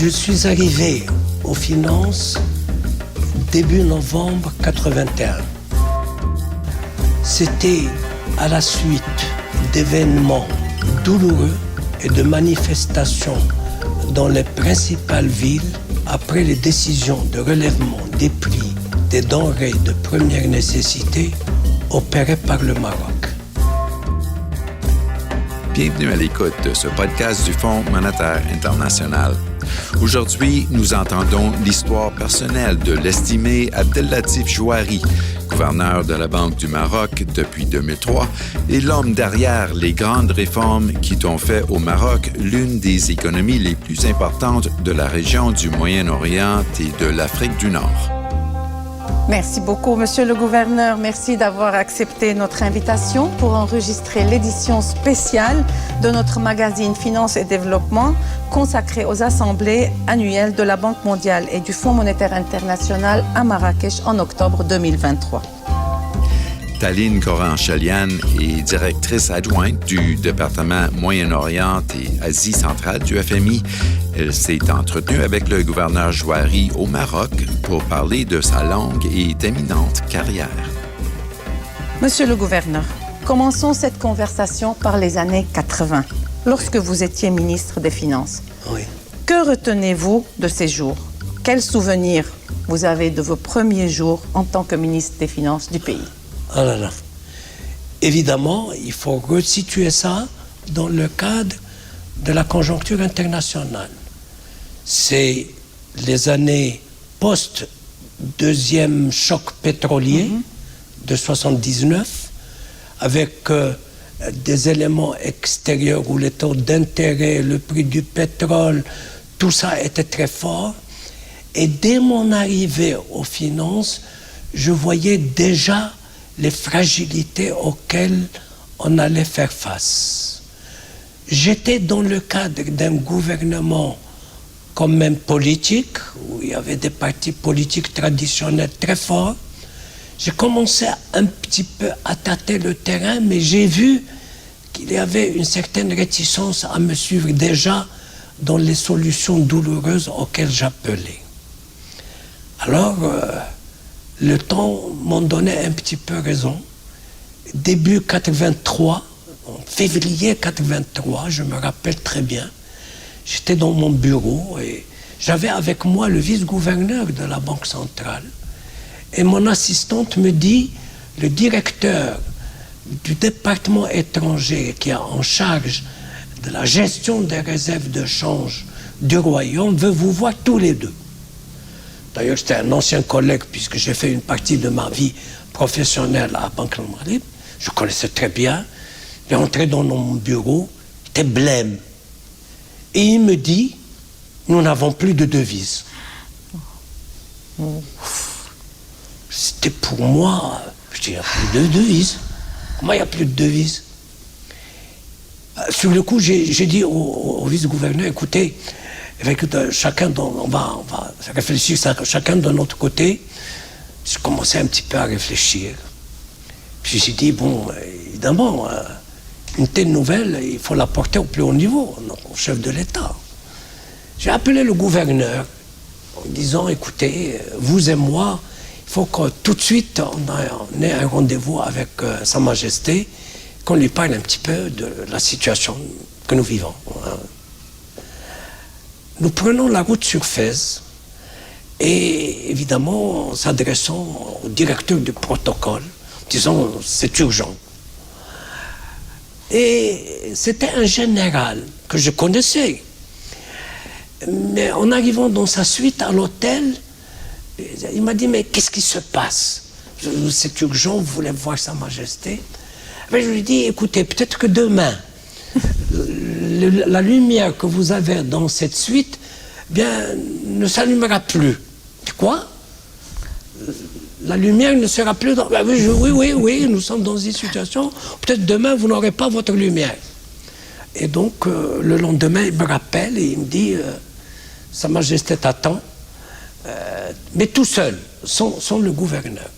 Je suis arrivé aux finances début novembre 81. C'était à la suite d'événements douloureux et de manifestations dans les principales villes après les décisions de relèvement des prix des denrées de première nécessité opérées par le Maroc. Bienvenue à l'écoute de ce podcast du Fonds monétaire international. Aujourd'hui, nous entendons l'histoire personnelle de l'estimé Abdellatif Jouari, gouverneur de la Banque du Maroc depuis 2003 et l'homme derrière les grandes réformes qui ont fait au Maroc l'une des économies les plus importantes de la région du Moyen-Orient et de l'Afrique du Nord. Merci beaucoup, Monsieur le Gouverneur. Merci d'avoir accepté notre invitation pour enregistrer l'édition spéciale de notre magazine Finance et Développement consacré aux assemblées annuelles de la Banque mondiale et du Fonds monétaire international à Marrakech en octobre 2023. Taline Koran-Chalian est directrice adjointe du département Moyen-Orient et Asie centrale du FMI. Elle s'est entretenue avec le gouverneur Jouari au Maroc pour parler de sa longue et éminente carrière. Monsieur le gouverneur, commençons cette conversation par les années 80, lorsque vous étiez ministre des Finances. Oui. Que retenez-vous de ces jours? Quels souvenirs vous avez de vos premiers jours en tant que ministre des Finances du pays? Ah là là. Évidemment, il faut resituer ça dans le cadre de la conjoncture internationale. C'est les années post-deuxième choc pétrolier de 79, avec des éléments extérieurs où les taux d'intérêt, le prix du pétrole, tout ça était très fort. Et dès mon arrivée aux finances, je voyais déjà les fragilités auxquelles on allait faire face. J'étais dans le cadre d'un gouvernement quand même politique, où il y avait des partis politiques traditionnels très forts. J'ai commencé un petit peu à tâter le terrain, mais j'ai vu qu'il y avait une certaine réticence à me suivre déjà dans les solutions douloureuses auxquelles j'appelais. Alors, le temps m'en donnait un petit peu raison. Début 83, en février 83, je me rappelle très bien, j'étais dans mon bureau et j'avais avec moi le vice-gouverneur de la Banque centrale. Et mon assistante me dit, le directeur du département étranger qui a en charge de la gestion des réserves de change du Royaume veut vous voir tous les deux. D'ailleurs, c'était un ancien collègue, puisque j'ai fait une partie de ma vie professionnelle à Banque Al Maghrib. Je connaissais très bien. Il est entré dans mon bureau, il était blême. Et il me dit, nous n'avons plus de devises. C'était pour moi, je dis, il n'y a plus de devises. Comment il n'y a plus de devises? Sur le coup, j'ai dit au vice-gouverneur, écoutez, chacun, on va réfléchir chacun de notre côté. J'ai commencé un petit peu à réfléchir. Puis j'ai dit, bon, évidemment, une telle nouvelle, il faut la porter au plus haut niveau, au chef de l'État. J'ai appelé le gouverneur en disant, écoutez, vous et moi, il faut que tout de suite on ait un rendez-vous avec Sa Majesté, qu'on lui parle un petit peu de la situation que nous vivons. Nous prenons la route sur Fès et évidemment en s'adressant au directeur du protocole, disons c'est urgent. Et c'était un général que je connaissais. Mais en arrivant dans sa suite à l'hôtel, il m'a dit, mais qu'est-ce qui se passe? C'est urgent, vous voulez voir Sa Majesté? Mais je lui ai dit, écoutez, peut-être que demain, la lumière que vous avez dans cette suite, bien, ne s'allumera plus. Quoi? La lumière ne sera plus dans... Oui, nous sommes dans une situation, peut-être demain, vous n'aurez pas votre lumière. Et donc, le lendemain, il me rappelle et il me dit, Sa Majesté t'attend, mais tout seul, sans le gouverneur.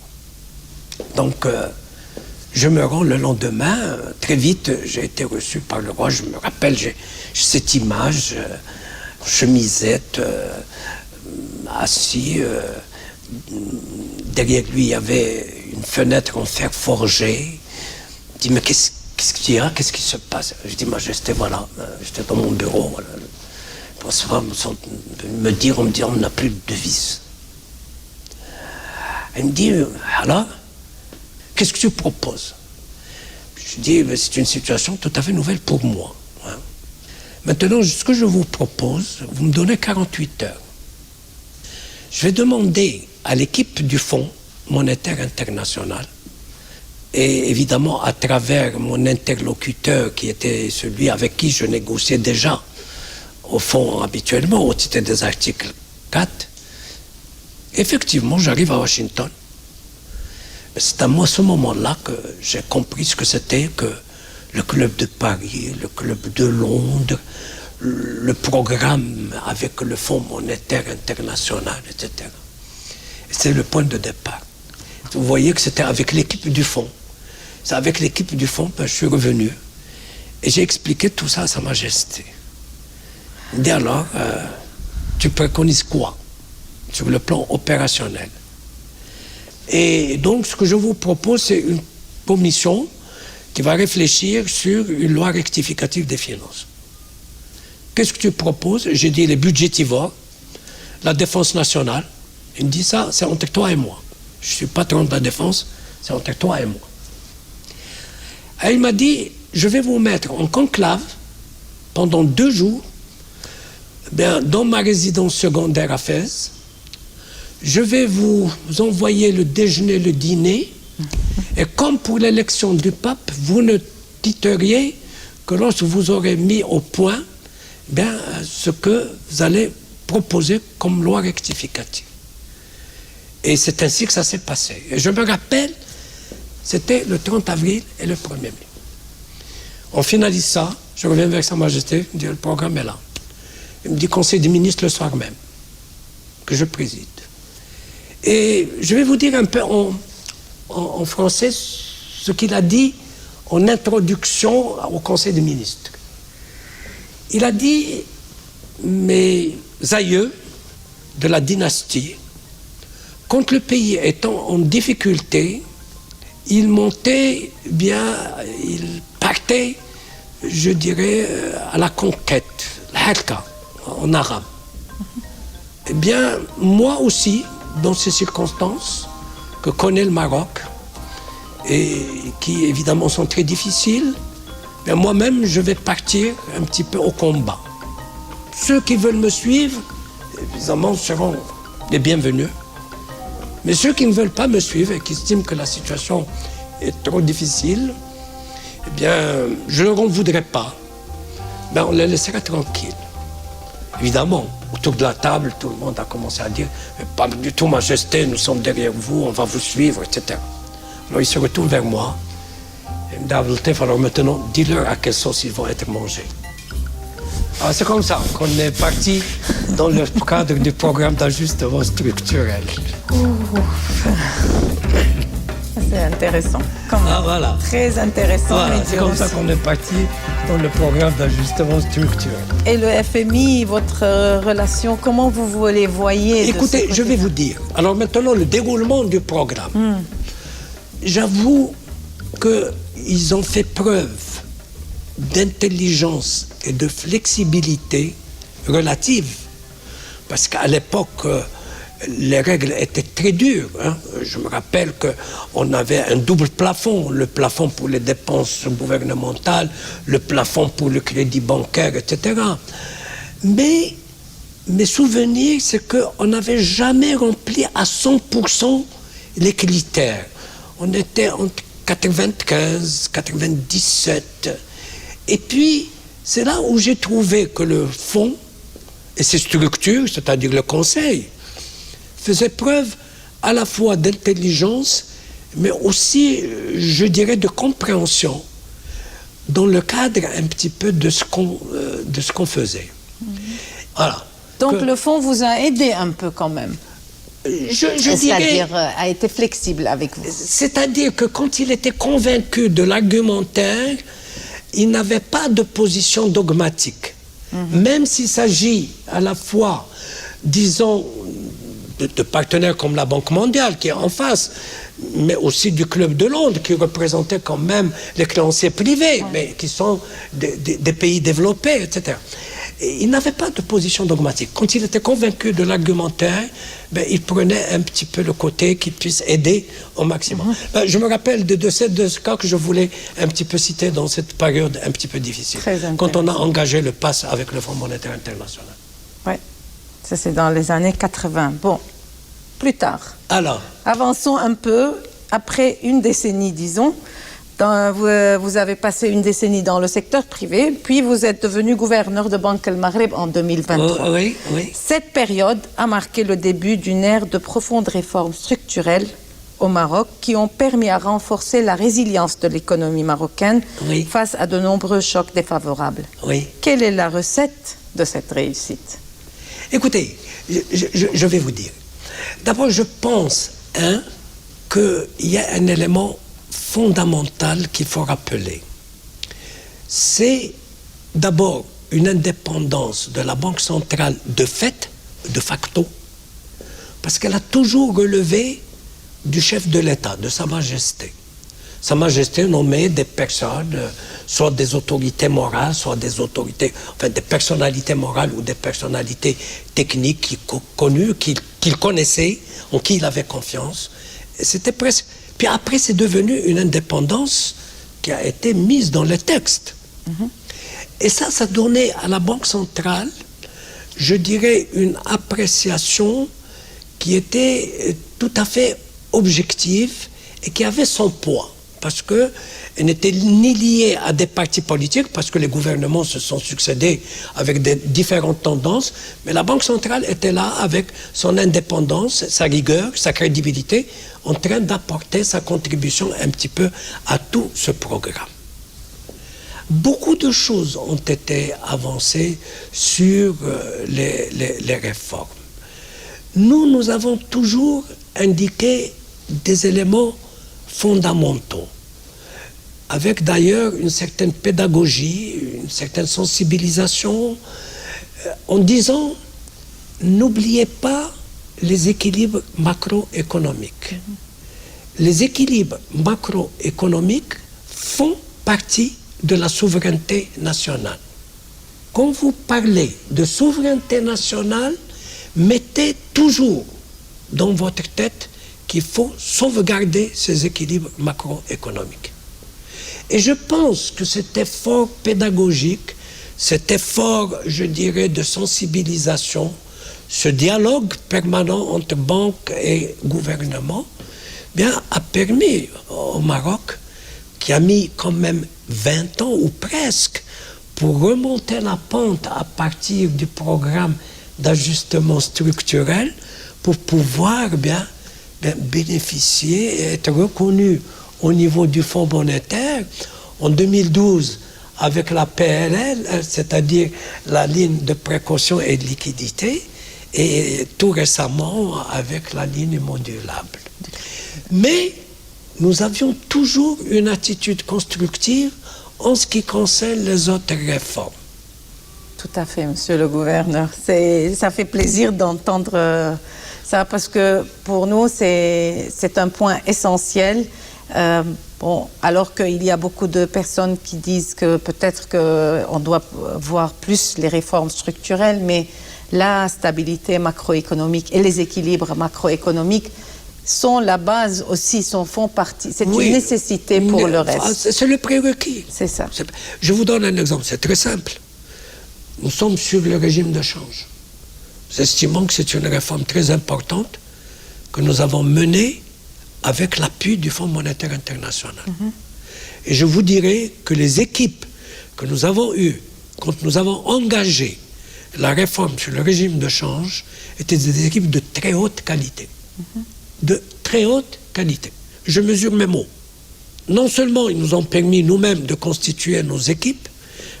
Donc, je me rends le lendemain, très vite, j'ai été reçu par le roi, je me rappelle, j'ai cette image, chemisette, assis. Derrière lui, il y avait une fenêtre en fer forgé. Il dit, mais qu'est-ce qu'il y a? Qu'est-ce qui se passe? Je dis, Majesté, voilà, j'étais dans mon bureau. Voilà. Pour se me dire, on n'a plus de devise. Elle me dit, alors, qu'est-ce que tu proposes? Je dis, c'est une situation tout à fait nouvelle pour moi. Hein. Maintenant, ce que je vous propose, vous me donnez 48 heures. Je vais demander à l'équipe du Fonds monétaire international, et évidemment à travers mon interlocuteur qui était celui avec qui je négociais déjà, au fond habituellement, au titre des articles 4, effectivement, j'arrive à Washington. C'est à moi, ce moment-là, que j'ai compris ce que c'était que le Club de Paris, le Club de Londres, le programme avec le Fonds monétaire international, etc. Et c'est le point de départ. Vous voyez que c'était avec l'équipe du Fonds. C'est avec l'équipe du Fonds que je suis revenu. Et j'ai expliqué tout ça à Sa Majesté. Il dit alors, tu préconises quoi sur le plan opérationnel? Et donc, ce que je vous propose, c'est une commission qui va réfléchir sur une loi rectificative des finances. Qu'est-ce que tu proposes? J'ai dit les budgétivores, la défense nationale. Il me dit ça, c'est entre toi et moi. Je suis patron de la défense, c'est entre toi et moi. Et il m'a dit, je vais vous mettre en conclave pendant 2 jours dans ma résidence secondaire à Fès. Je vais vous envoyer le déjeuner, le dîner, et comme pour l'élection du pape, vous ne quitteriez que lorsque vous aurez mis au point ce que vous allez proposer comme loi rectificative. Et c'est ainsi que ça s'est passé. Et je me rappelle, c'était le 30 avril et le 1er mai. On finalise ça, je reviens avec Sa Majesté, il me dit, le programme est là. Il me dit, conseil des ministres le soir même, que je préside. Et je vais vous dire un peu en français ce qu'il a dit en introduction au Conseil des ministres. Il a dit, mes aïeux de la dynastie, quand le pays étant en difficulté, ils montaient ils partaient, je dirais, à la conquête, l'harka, en arabe. Eh bien, moi aussi, dans ces circonstances que connaît le Maroc, et qui évidemment sont très difficiles, moi-même, je vais partir un petit peu au combat. Ceux qui veulent me suivre, évidemment, seront les bienvenus. Mais ceux qui ne veulent pas me suivre et qui estiment que la situation est trop difficile, eh bien, je ne leur en voudrais pas. On les laissera tranquilles. Évidemment, autour de la table, tout le monde a commencé à dire « Pas du tout, Majesté, nous sommes derrière vous, on va vous suivre, etc. » Alors, ils se retournent vers moi. Il me dit, alors maintenant, dis-leur à quelle sauce ils vont être mangés. Alors, c'est comme ça qu'on est parti dans le cadre du programme d'ajustement structurel. C'est intéressant. Voilà. Très intéressant. Voilà, c'est comme ça qu'on est parti dans le programme d'ajustement structurel. Et le FMI, votre relation, comment vous les voyez? Écoutez, je vais vous dire. Alors maintenant, le déroulement du programme. J'avoue qu'ils ont fait preuve d'intelligence et de flexibilité relative. Parce qu'à l'époque, les règles étaient très dures. Je me rappelle qu'on avait un double plafond, le plafond pour les dépenses gouvernementales, le plafond pour le crédit bancaire, etc. Mais mes souvenirs, c'est qu'on n'avait jamais rempli à 100% les critères. On était entre 95, 97. Et puis, c'est là où j'ai trouvé que le fonds et ses structures, c'est-à-dire le conseil, faisaient preuve à la fois d'intelligence, mais aussi, je dirais, de compréhension dans le cadre un petit peu de ce qu'on faisait. Voilà. Donc le fonds vous a aidé un peu quand même. C'est-à-dire a été flexible avec vous. C'est-à-dire que quand il était convaincu de l'argumentaire, il n'avait pas de position dogmatique. Même s'il s'agit à la fois, disons, de partenaires comme la Banque mondiale qui est en face, mais aussi du Club de Londres qui représentait quand même les créanciers privés, mais qui sont des pays développés, etc. Et il n'avait pas de position dogmatique. Quand il était convaincu de l'argumentaire, il prenait un petit peu le côté qui puisse aider au maximum. Je me rappelle de ces deux cas que je voulais un petit peu citer dans cette période un petit peu difficile. Quand on a engagé le PAS avec le Fonds monétaire international. Oui, ça c'est dans les années 80. Bon, plus tard. Alors, avançons un peu. Après une décennie, disons, vous avez passé une décennie dans le secteur privé, puis vous êtes devenu gouverneur de Banque El Maghreb en 2023. Oui. Cette période a marqué le début d'une ère de profondes réformes structurelles au Maroc qui ont permis à renforcer la résilience de l'économie marocaine face à de nombreux chocs défavorables. Quelle est la recette de cette réussite? Écoutez, je vais vous dire. D'abord, je pense qu'il y a un élément fondamental qu'il faut rappeler. C'est d'abord une indépendance de la Banque centrale de fait, de facto, parce qu'elle a toujours relevé du chef de l'État, de Sa Majesté. Sa Majesté nommait des personnes, soit des autorités morales, soit des autorités, enfin des personnalités morales ou des personnalités techniques connues, qu'il connaissait, en qui il avait confiance. C'était presque... Puis après, c'est devenu une indépendance qui a été mise dans le texte. Et ça donnait à la Banque centrale, je dirais, une appréciation qui était tout à fait objective et qui avait son poids. Parce qu'elle n'était ni liée à des partis politiques, parce que les gouvernements se sont succédés avec des différentes tendances, mais la Banque centrale était là avec son indépendance, sa rigueur, sa crédibilité, en train d'apporter sa contribution un petit peu à tout ce programme. Beaucoup de choses ont été avancées sur les réformes. Nous avons toujours indiqué des éléments fondamentaux, avec d'ailleurs une certaine pédagogie, une certaine sensibilisation, en disant, n'oubliez pas les équilibres macroéconomiques. Les équilibres macroéconomiques font partie de la souveraineté nationale. Quand vous parlez de souveraineté nationale, mettez toujours dans votre tête qu'il faut sauvegarder ces équilibres macroéconomiques. Et je pense que cet effort pédagogique, cet effort, je dirais, de sensibilisation, ce dialogue permanent entre banques et gouvernement, a permis au Maroc, qui a mis quand même 20 ans ou presque pour remonter la pente à partir du programme d'ajustement structurel, pour pouvoir bénéficier et être reconnu au niveau du Fonds monétaire. En 2012, avec la PLL, c'est-à-dire la ligne de précaution et de liquidité, et tout récemment avec la ligne modulable. Mais nous avions toujours une attitude constructive en ce qui concerne les autres réformes. Tout à fait, monsieur le gouverneur. Ça fait plaisir d'entendre ça, parce que pour nous, c'est un point essentiel. Alors qu'il y a beaucoup de personnes qui disent que peut-être qu'on doit voir plus les réformes structurelles, mais la stabilité macroéconomique et les équilibres macroéconomiques sont la base aussi, font partie. C'est une nécessité pour le reste. C'est le prérequis. C'est ça. Je vous donne un exemple, c'est très simple. Nous sommes sur le régime de change. Nous estimons que c'est une réforme très importante que nous avons menée avec l'appui du Fonds monétaire international. Et je vous dirais que les équipes que nous avons eues, quand nous avons engagé la réforme sur le régime de change, étaient des équipes de très haute qualité. De très haute qualité. Je mesure mes mots. Non seulement ils nous ont permis nous-mêmes de constituer nos équipes,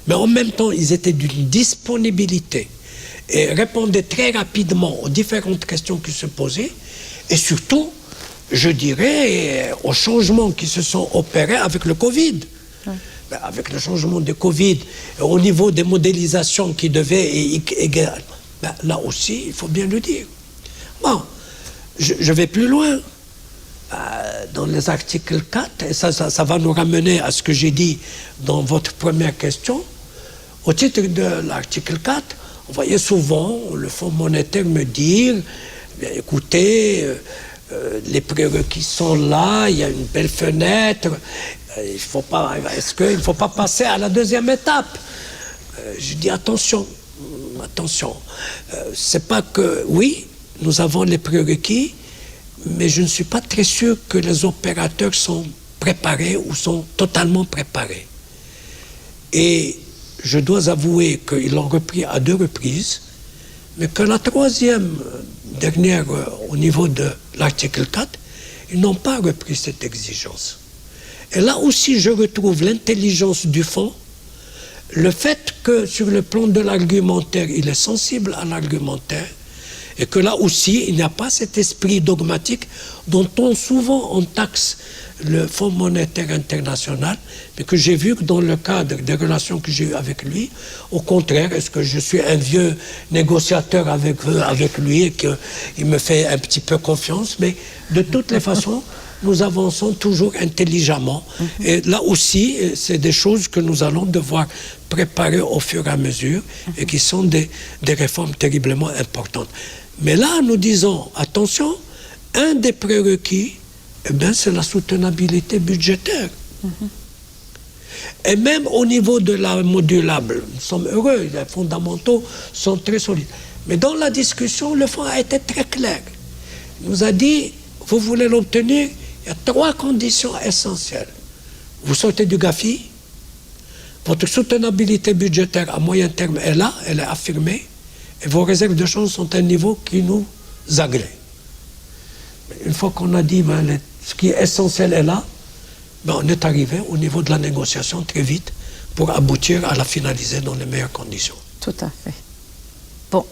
mais en même temps, ils étaient d'une disponibilité et répondaient très rapidement aux différentes questions qui se posaient, et surtout, je dirais, aux changements qui se sont opérés avec le Covid. avec le changement de Covid, au niveau des modélisations qui devaient égaler, là aussi, il faut bien le dire. Bon, je vais plus loin. Dans les articles 4, et ça va nous ramener à ce que j'ai dit dans votre première question. Au titre de l'article 4, on voyait souvent le Fonds monétaire me dire, écoutez, les prérequis sont là, il y a une belle fenêtre, est-ce qu'il ne faut pas passer à la deuxième étape? Je dis attention, c'est pas que, oui, nous avons les prérequis, mais je ne suis pas très sûr que les opérateurs sont préparés ou sont totalement préparés. Et je dois avouer qu'ils l'ont repris à 2 reprises, mais que la troisième, dernière, au niveau de l'article 4, ils n'ont pas repris cette exigence. Et là aussi, je retrouve l'intelligence du fonds, le fait que sur le plan de l'argumentaire, il est sensible à l'argumentaire, et que là aussi, il n'y a pas cet esprit dogmatique dont souvent on taxe le Fonds monétaire international, mais que j'ai vu que dans le cadre des relations que j'ai eues avec lui, au contraire, est-ce que je suis un vieux négociateur avec lui et qu'il me fait un petit peu confiance, mais de toutes les façons, nous avançons toujours intelligemment. Et là aussi, c'est des choses que nous allons devoir préparer au fur et à mesure et qui sont des réformes terriblement importantes. Mais là, nous disons, attention, un des prérequis, c'est la soutenabilité budgétaire. Et même au niveau de la modulable, nous sommes heureux, les fondamentaux sont très solides. Mais dans la discussion, le fonds a été très clair. Il nous a dit, vous voulez l'obtenir, il y a 3 conditions essentielles. Vous sortez du GAFI, votre soutenabilité budgétaire à moyen terme est là, elle est affirmée, et vos réserves de change sont à un niveau qui nous agrée. Une fois qu'on a dit ce qui est essentiel est là, on est arrivé au niveau de la négociation très vite pour aboutir à la finaliser dans les meilleures conditions. Tout à fait. Bon,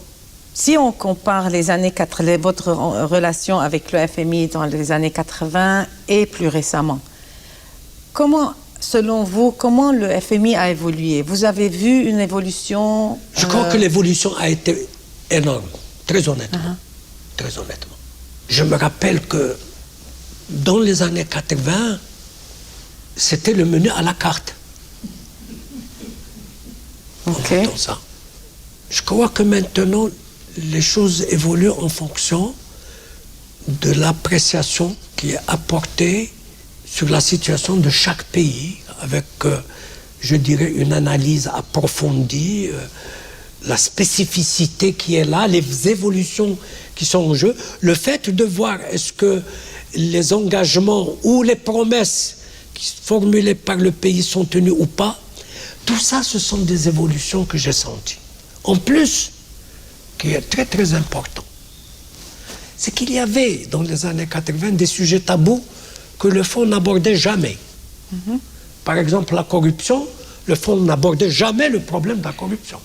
si on compare les années 80, votre relation avec le FMI dans les années 80 et plus récemment, selon vous, comment le FMI a évolué? Vous avez vu une évolution? Je crois que l'évolution a été énorme, très honnêtement. Très honnêtement. Je me rappelle que dans les années 80, c'était le menu à la carte. Ok. Ça. Je crois que maintenant, les choses évoluent en fonction de l'appréciation qui est apportée sur la situation de chaque pays, avec, je dirais, une analyse approfondie, la spécificité qui est là, les évolutions qui sont en jeu, le fait de voir est-ce que les engagements ou les promesses formulées par le pays sont tenues ou pas, tout ça, ce sont des évolutions que j'ai senties. En plus, qui est très très important, c'est qu'il y avait dans les années 80 des sujets tabous que le fonds n'abordait jamais. Par exemple, la corruption, le fonds n'abordait jamais le problème de la corruption.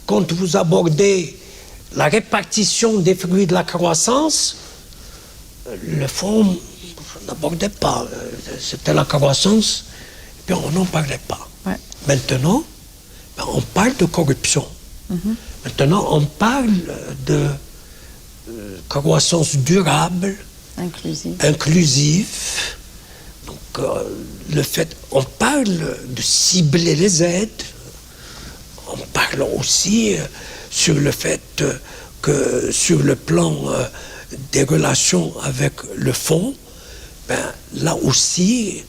Quand vous abordez la répartition des fruits de la croissance, le fonds n'abordait pas. C'était la croissance, et puis on n'en parlait pas. Ouais. Maintenant, on parle de corruption. Maintenant, on parle de croissance durable, inclusive. Donc, on parle de cibler les aides. On parle aussi sur le fait que sur le plan des relations avec le fonds, là aussi,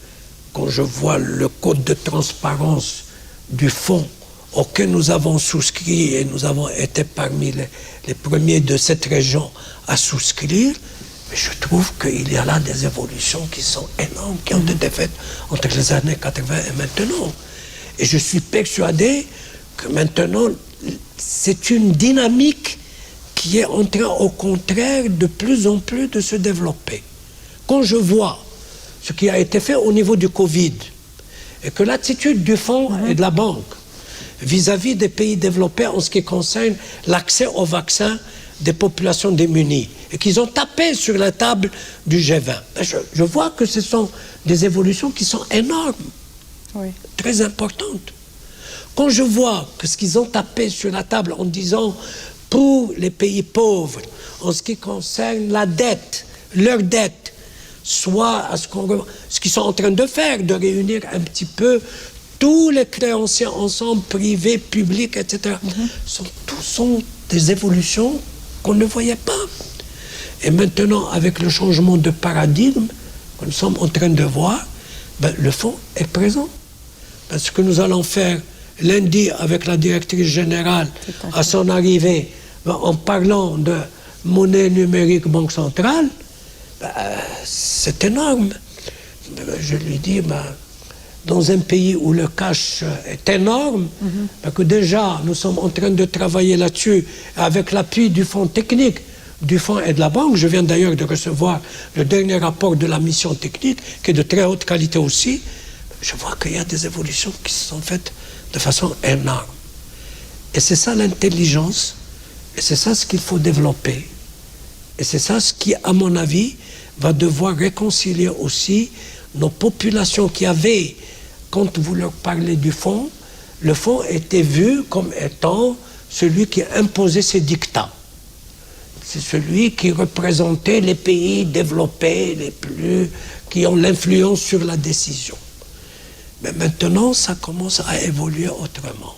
quand je vois le code de transparence du fonds auquel nous avons souscrit, et nous avons été parmi les premiers de cette région à souscrire, mais je trouve qu'il y a là des évolutions qui sont énormes, qui ont été faites entre les années 80 et maintenant. Et je suis persuadé que maintenant, c'est une dynamique qui est en train, au contraire, de plus en plus de se développer. Quand je vois ce qui a été fait au niveau du Covid, et que l'attitude du fonds et de la banque vis-à-vis des pays développés en ce qui concerne l'accès aux vaccins des populations démunies, et qu'ils ont tapé sur la table du G20, je vois que ce sont des évolutions qui sont énormes. Oui. très importante. Quand je vois que ce qu'ils ont tapé sur la table en disant pour les pays pauvres, en ce qui concerne la dette, leur dette, soit à ce qu'ils sont en train de faire, de réunir un petit peu tous les créanciers ensemble, privés, publics, etc., sont des évolutions qu'on ne voyait pas. Et maintenant, avec le changement de paradigme que nous sommes en train de voir, le fonds est présent. Parce que nous allons faire lundi avec la directrice générale à son arrivée, en parlant de monnaie numérique banque centrale, c'est énorme. Je lui dis, dans un pays où le cash est énorme, parce que déjà nous sommes en train de travailler là-dessus avec l'appui du fonds technique, du fonds et de la banque. Je viens d'ailleurs de recevoir le dernier rapport de la mission technique, qui est de très haute qualité aussi. Je vois qu'il y a des évolutions qui se sont faites de façon énorme. Et c'est ça l'intelligence, et c'est ça ce qu'il faut développer. Et c'est ça ce qui, à mon avis, va devoir réconcilier aussi nos populations qui avaient, quand vous leur parlez du fonds, le fonds était vu comme étant celui qui imposait ses dictats. C'est celui qui représentait les pays développés, qui ont l'influence sur la décision. Mais maintenant, ça commence à évoluer autrement.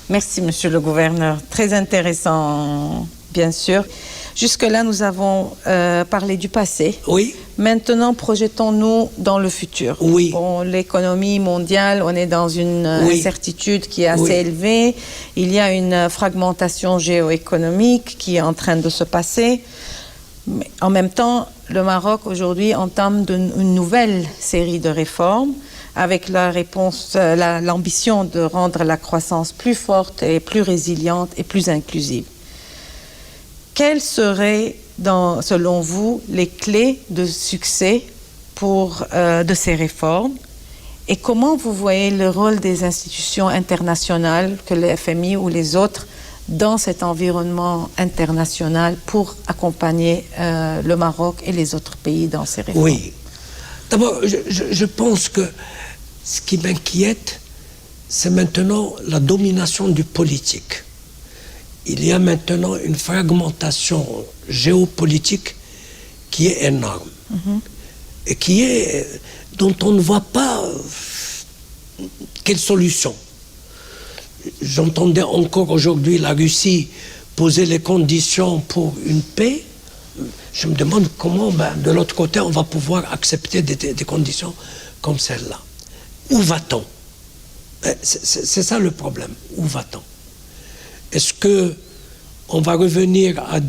Merci, monsieur le gouverneur. Très intéressant, bien sûr. Jusque-là, nous avons parlé du passé. Oui. Maintenant, projetons-nous dans le futur. Oui. Bon, l'économie mondiale, on est dans une incertitude qui est assez élevée. Il y a une fragmentation géoéconomique qui est en train de se passer. Mais en même temps, le Maroc aujourd'hui entame une nouvelle série de réformes avec l'ambition de rendre la croissance plus forte et plus résiliente et plus inclusive. Quelles seraient, selon vous, les clés de succès de ces réformes? Et comment vous voyez le rôle des institutions internationales, que le FMI ou les autres, dans cet environnement international pour accompagner le Maroc et les autres pays dans ces réformes? Oui. D'abord, je pense que ce qui m'inquiète, c'est maintenant la domination du politique. Il y a maintenant une fragmentation géopolitique qui est énorme et dont on ne voit pas quelle solution. J'entendais encore aujourd'hui la Russie poser les conditions pour une paix. Je me demande comment, de l'autre côté, on va pouvoir accepter des conditions comme celle-là. Où va-t-on? C'est ça le problème. Où va-t-on? Est-ce qu'on va revenir à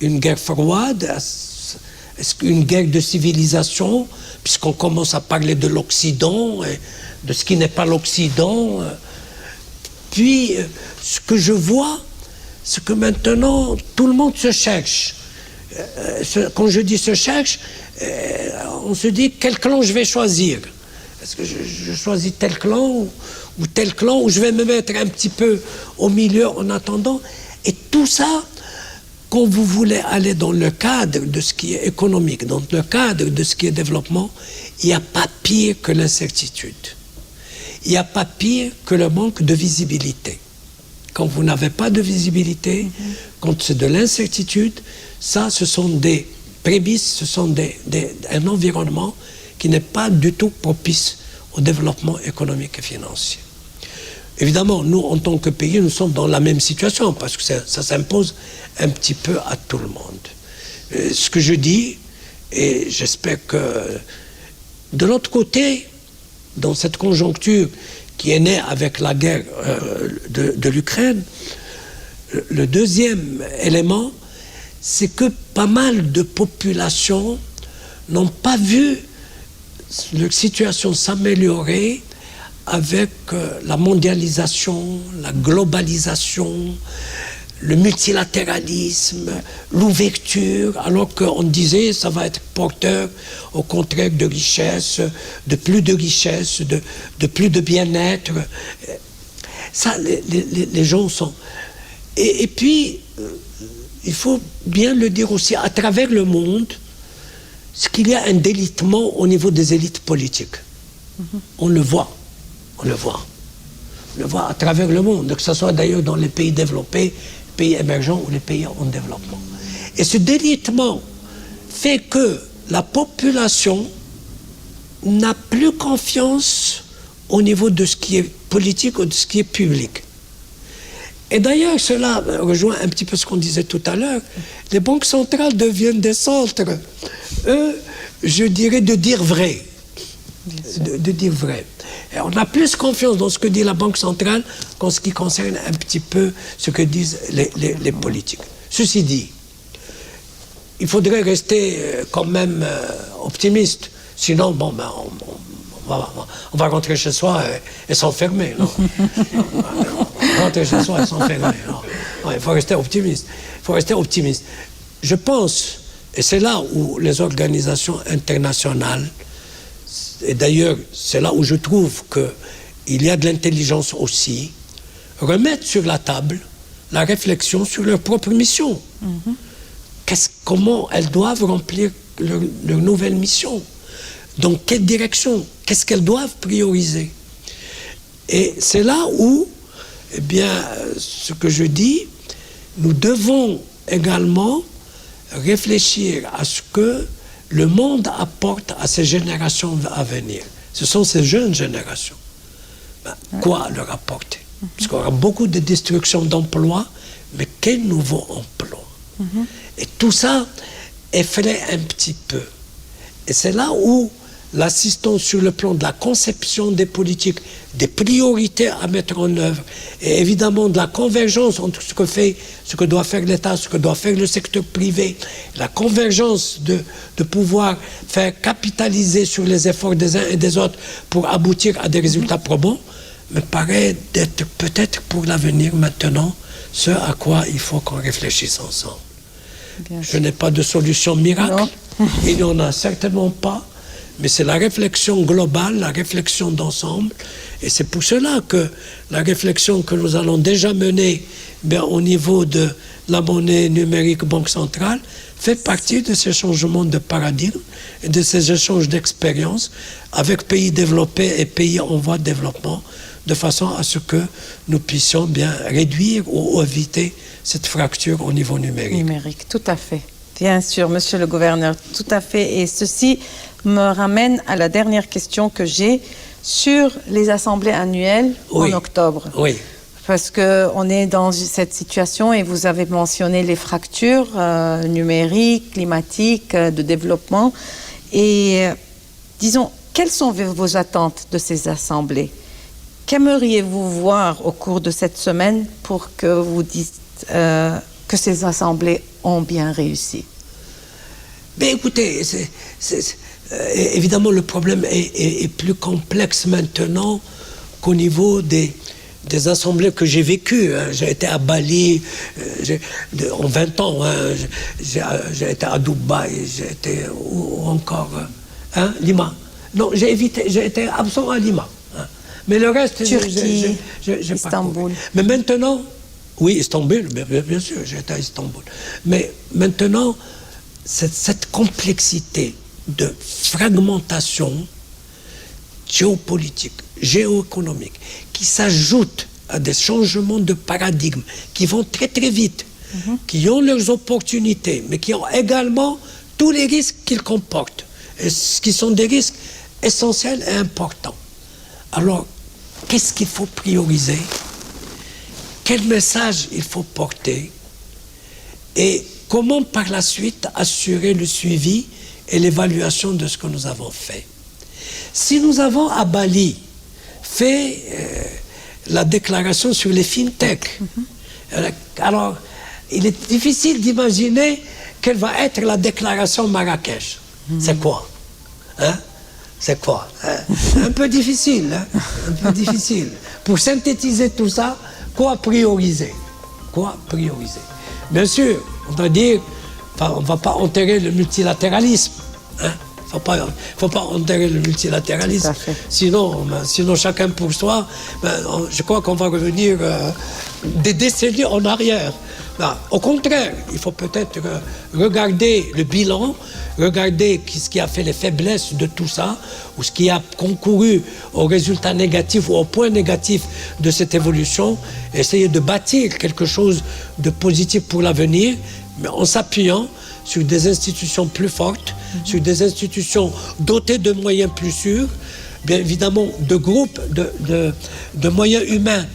une guerre froide? Est-ce qu'une guerre de civilisation, puisqu'on commence à parler de l'Occident, et de ce qui n'est pas l'Occident? Puis, ce que je vois, c'est que maintenant, tout le monde se cherche. Quand je dis se cherche, on se dit quel clan je vais choisir. Est-ce que je choisis tel clan ou tel clan, ou je vais me mettre un petit peu au milieu en attendant? Et tout ça, quand vous voulez aller dans le cadre de ce qui est économique, dans le cadre de ce qui est développement, il n'y a pas pire que l'incertitude. Il n'y a pas pire que le manque de visibilité. Quand vous n'avez pas de visibilité, quand c'est de l'incertitude, ça, ce sont des prémices, ce sont un environnement qui n'est pas du tout propice au développement économique et financier. Évidemment, nous, en tant que pays, nous sommes dans la même situation, parce que ça s'impose un petit peu à tout le monde. Ce que je dis, et j'espère que de l'autre côté, dans cette conjoncture qui est née avec la guerre de l'Ukraine, le deuxième élément, c'est que pas mal de populations n'ont pas vu leur situation s'améliorer avec la mondialisation, la globalisation, le multilatéralisme, l'ouverture, alors qu'on disait ça va être porteur au contraire de richesse, de plus de richesse, de plus de bien-être. Ça, les gens sont... Et puis, il faut bien le dire aussi, à travers le monde, c'est qu'il y a un délitement au niveau des élites politiques. On le voit. On le voit. On le voit à travers le monde, que ce soit d'ailleurs dans les pays développés, pays émergents ou les pays en développement. Et ce délitement fait que la population n'a plus confiance au niveau de ce qui est politique ou de ce qui est public. Et d'ailleurs, cela rejoint un petit peu ce qu'on disait tout à l'heure. Les banques centrales deviennent des centres, je dirais, de dire vrai. De dire vrai. Et on a plus confiance dans ce que dit la Banque centrale qu'en ce qui concerne un petit peu ce que disent les politiques. Ceci dit, il faudrait rester quand même optimiste. Sinon, bon, ben, on va rentrer chez soi et s'enfermer. Rentrer chez soi et s'enfermer. Il faut rester optimiste. Il faut rester optimiste. Je pense, et c'est là où les organisations internationales, et d'ailleurs c'est là où je trouve qu'il y a de l'intelligence aussi, remettent sur la table la réflexion sur leur propre mission. Comment elles doivent remplir leur nouvelle mission. Dans quelle direction? Qu'est-ce qu'elles doivent prioriser? Et c'est là où, eh bien, ce que je dis, nous devons également réfléchir à ce que le monde apporte à ces générations à venir. Ce sont ces jeunes générations. Quoi leur apporter? Parce qu'on aura beaucoup de destruction d'emplois, mais quel nouveau emploi? Et tout ça effraie un petit peu. Et c'est là où l'assistance sur le plan de la conception des politiques, des priorités à mettre en œuvre, et évidemment de la convergence entre ce que doit faire l'État, ce que doit faire le secteur privé, la convergence de pouvoir faire capitaliser sur les efforts des uns et des autres pour aboutir à des résultats probants, me paraît d'être peut-être pour l'avenir maintenant ce à quoi il faut qu'on réfléchisse ensemble. Je n'ai pas de solution miracle, il n'y en a certainement pas, mais c'est la réflexion globale, la réflexion d'ensemble, et c'est pour cela que la réflexion que nous allons déjà mener au niveau de la monnaie numérique Banque centrale fait partie de ces changements de paradigme et de ces échanges d'expériences avec pays développés et pays en voie de développement, de façon à ce que nous puissions bien réduire ou éviter cette fracture au niveau numérique. Numérique, tout à fait. Bien sûr, monsieur le gouverneur, tout à fait. Et ceci me ramène à la dernière question que j'ai sur les assemblées annuelles en octobre. Oui. Parce qu'on est dans cette situation et vous avez mentionné les fractures numériques, climatiques, de développement. Et disons, quelles sont vos attentes de ces assemblées? Qu'aimeriez-vous voir au cours de cette semaine pour que vous dites que ces assemblées ont bien réussi? Mais écoutez, évidemment le problème est plus complexe maintenant qu'au niveau des assemblées que j'ai vécues. J'ai été à Bali en 20 ans, j'ai été à Dubaï, j'ai été où encore Lima. Non, j'ai été absent à Lima. Mais le reste, Turquie, j'ai Istanbul. Mais maintenant, oui, Istanbul, bien sûr, j'ai été à Istanbul. Mais maintenant, cette complexité de fragmentation géopolitique, géoéconomique, qui s'ajoute à des changements de paradigme qui vont très très vite, qui ont leurs opportunités, mais qui ont également tous les risques qu'ils comportent, et qui sont des risques essentiels et importants. Alors, qu'est-ce qu'il faut prioriser? Quel message il faut porter? Et comment par la suite assurer le suivi et l'évaluation de ce que nous avons fait? Si nous avons à Bali fait la déclaration sur les fintech, alors il est difficile d'imaginer quelle va être la déclaration Marrakech. C'est quoi? C'est quoi? Un peu difficile, un peu difficile. Pour synthétiser tout ça, quoi prioriser? Quoi prioriser? Bien sûr, on doit dire, on ne va pas enterrer le multilatéralisme. Il ne faut pas enterrer le multilatéralisme. Sinon chacun pour soi, je crois qu'on va revenir des décennies en arrière. Non, au contraire, il faut peut-être regarder le bilan, regarder ce qui a fait les faiblesses de tout ça, ou ce qui a concouru aux résultats négatifs ou aux points négatifs de cette évolution, essayer de bâtir quelque chose de positif pour l'avenir, mais en s'appuyant sur des institutions plus fortes, sur des institutions dotées de moyens plus sûrs, bien évidemment de groupes de moyens humains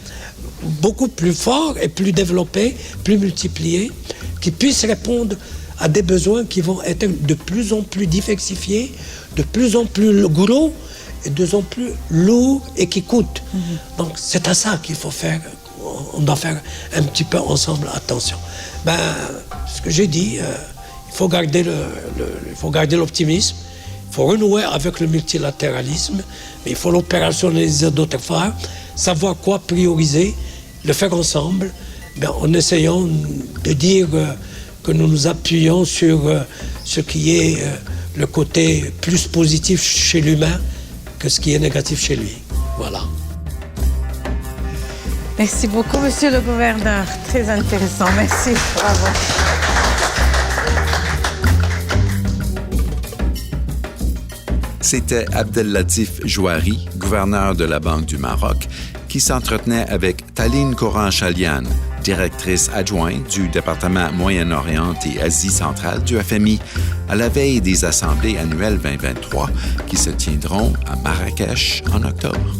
beaucoup plus forts et plus développés, plus multipliés, qui puissent répondre à des besoins qui vont être de plus en plus diversifiés, de plus en plus gros et de plus en plus lourds et qui coûtent. Donc c'est à ça qu'il faut faire, on doit faire un petit peu ensemble attention. Ce que j'ai dit, il faut garder l'optimisme, il faut renouer avec le multilatéralisme, mais il faut l'opérationnaliser d'autres fois, savoir quoi prioriser, le faire ensemble, en essayant de dire que nous nous appuyons sur ce qui est le côté plus positif chez l'humain que ce qui est négatif chez lui. Voilà. Merci beaucoup, Monsieur le Gouverneur. Très intéressant. Merci. Bravo. C'était Abdellatif Jouari, gouverneur de la Banque du Maroc, qui s'entretenait avec Taline Koran-Chalian, directrice adjointe du département Moyen-Orient et Asie centrale du FMI, à la veille des assemblées annuelles 2023 qui se tiendront à Marrakech en octobre.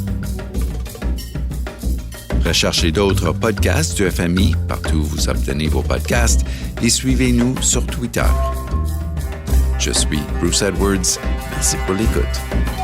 Recherchez d'autres podcasts du FMI partout où vous obtenez vos podcasts et suivez-nous sur Twitter. Je suis Bruce Edwards. Merci pour l'écoute.